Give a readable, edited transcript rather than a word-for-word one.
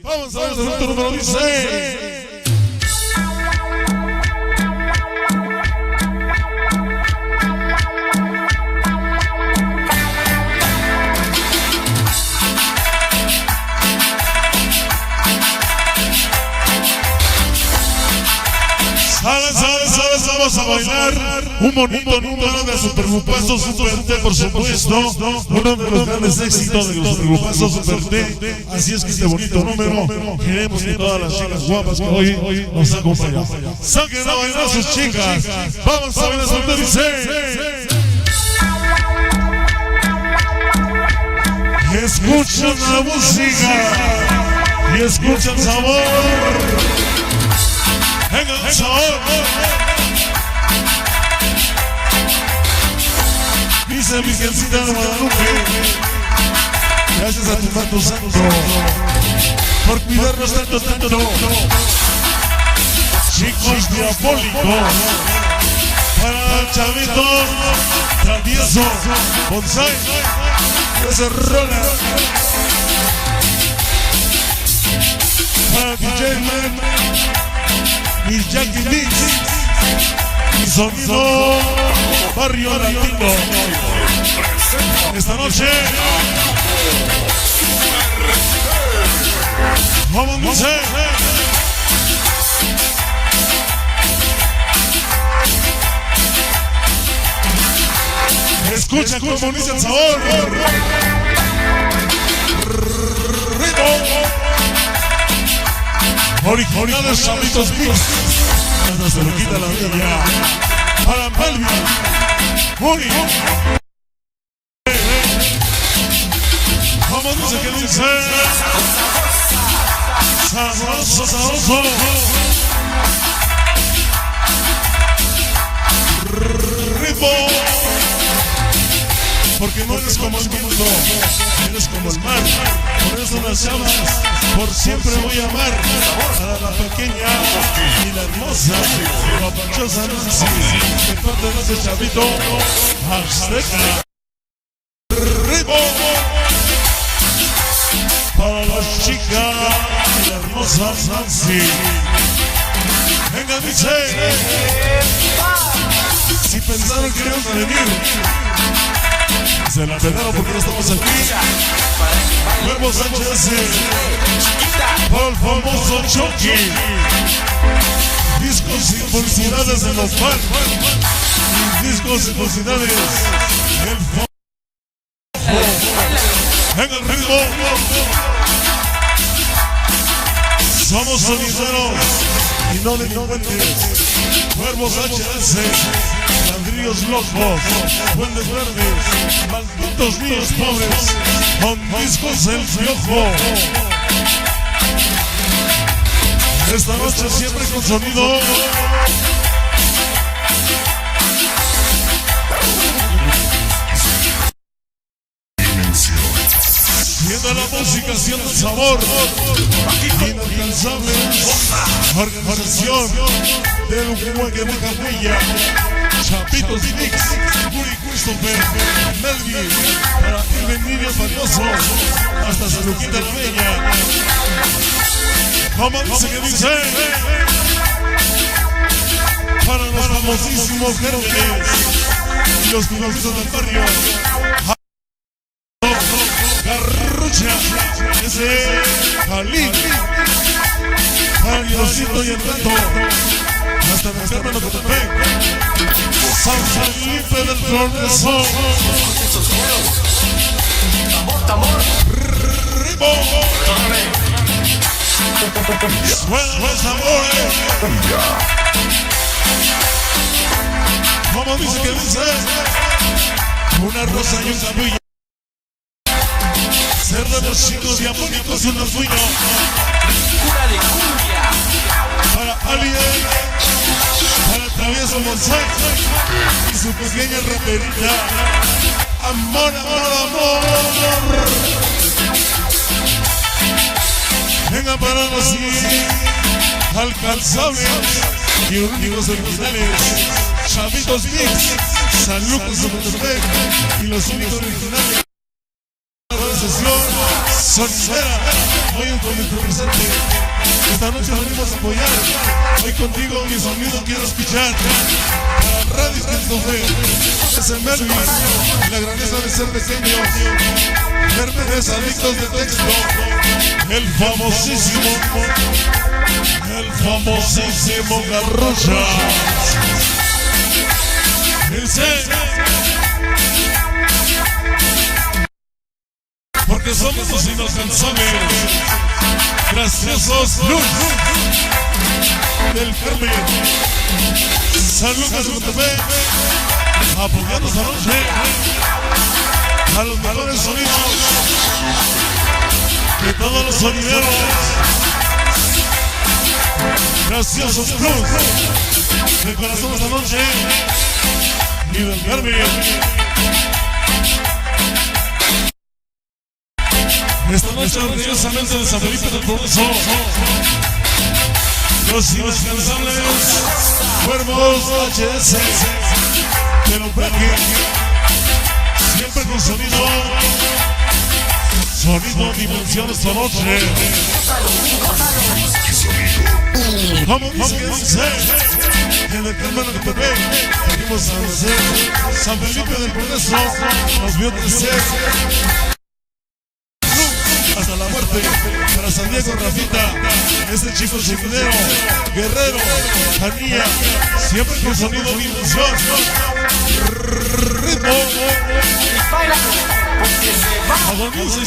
Vamos a ver el minuto número 16. Vamos a bailar un bonito número de Supergrupazo Super T, por supuesto. Uno de los grandes éxitos de los Supergrupazo Super T. Así es que este bonito número queremos que todas las chicas guapas que hoy nos acompañan saquen a bailar sus chicas. Vamos a bailar Super T. Y escuchan la música y escuchan sabor. Venga el sabor. Dice Virgencita de Guadalupe, gracias a tu manto santo por cuidarnos tanto. Chicos diabólicos, para chavitos travieso, bonsai, esa rola, para DJ Man, mi Jackie Mix, mi sonido Barrio Latino. Esta noche vamos a hacer escucha cómo inicia el sabor. Ritmo originales Chavitos Mix. Hasta se lo quita la vida. Para Melvin Mori. Vamos, dice que dice sabroso, sabroso. Ritmo. Porque no eres como el mundo, eres como el mar. Por eso las llamas, por siempre voy a amar a la pequeña y la hermosa, la panchosa Nancy, de parte de ese chavito azteca. Ritmo para la chica y la hermosa Nancy. Venga, dice, si pensaron que íbamos a venir, se la pegaron porque no estamos aquí. Nuevo Sánchez para el famoso Chucky. Discos y publicidades de los fans. Discos y publicidades del fondo. Venga el ritmo. Somos sonideros y no delincuentes. Cuervos HS, ladrillos locos, duendes verdes, malditos niños pobres, con discos El Piojo. Esta noche siempre con sonido. Siendo la música, siendo el sabor. Inalcanzable organización del Huequemeca Huella. Chapitos Mix, Guri Christopher, Melvin, para Irving Niño Valioso, hasta se lo quita la bella. Como dice que dice, para los famosísimos Gérmenes y los jugadores del barrio. Garrucha, ese Jalí, para el Diosito y el Rato, hasta vencerme lo que te ve. San Felipe del Progreso. Ritmo. Suena los amores. Como dice que dice, una rosa y un capullo. Ser de los chicos diabólicos y un orgullo. Cura de cumbia. Para Alien, para Travieso Bonsai y su pequeña raperita. Amor, amor, amor. Venga para los alcanzables y únicos originales. Chavitos Mix, San Lucas y los únicos originales. sesión sonidera. Hoy con nuestro presente. Esta noche venimos a apoyar. Hoy contigo mi sonido quiero escuchar. Para Radio 100 es el Melvin. La grandeza de ser pequeño. Gérmenes adictos de texto. El famosísimo Garrocha. Dice, porque somos los inalcanzables, graciosos Luz del Carmen, San Lucas de Contepec, apoyando esta noche a los mejores sonidos de todos los sonideros. Graciosos Cruz del corazón esta noche y del Carmen. Esta noche orgullosamente de San Felipe del Progreso, los inalcanzables Cuervos HS de los Breaking, siempre con sonido dimensión esta noche. Como dice que dice, en el Carmen de Contepec, venimos a hacer San Felipe del Progreso, nos vio crecer hasta la muerte. Para San Diego, Rafita, este chico seguidero, guerrero, Janía, siempre con sonido, dimensión, ritmo, agoniza y